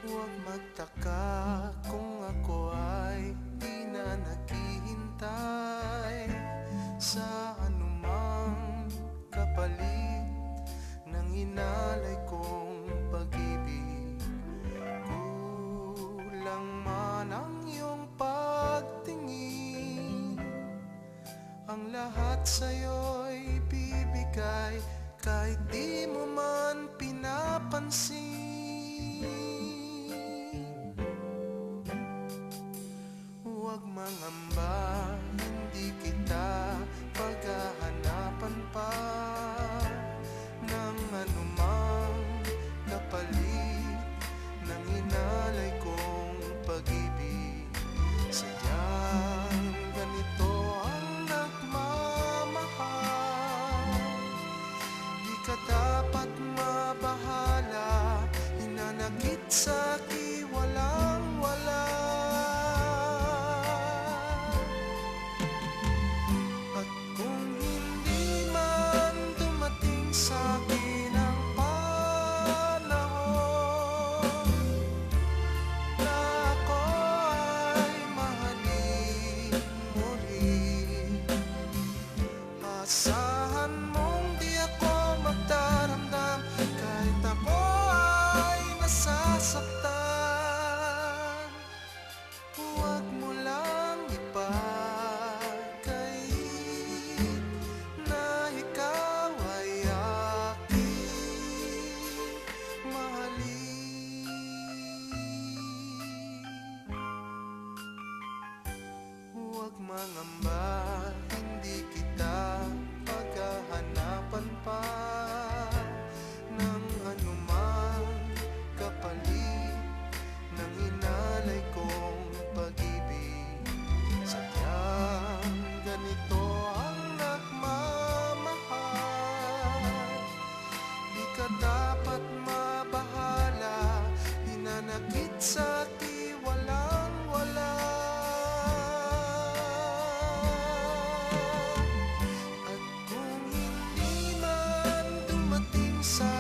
Huwag magtaka kung ako ay di na naghihintay sa anumang kapalit ng inalay kong pag-ibig. Kulang man ang iyong pagtingin, ang lahat sa'yo'y bibigay kahit di mo man pinapansin. Huwag mangamba, hindi kita paghahanapan pa ng anumang kapalit ng inalay kong pag-ibig. Sadyang ganito ang nagmamahal, di ka dapat mabahala, hinanakit sa'ki walang-wala. Sa'kin ang panahon na ako ay mahalin mo rin, asahan mong di ako magdaramdam kahit ako ay nasasaktan. Huwag mo lang ipagkait na ikaw ay huwag mangamba, hindi kita paghahanapan pa ng anumang kapalit ng inalay kong pag-ibig. Sadyang ganito ang nagmamahal, di ka dapat mabahala, hinanakit sa'ki walang-wala. Sa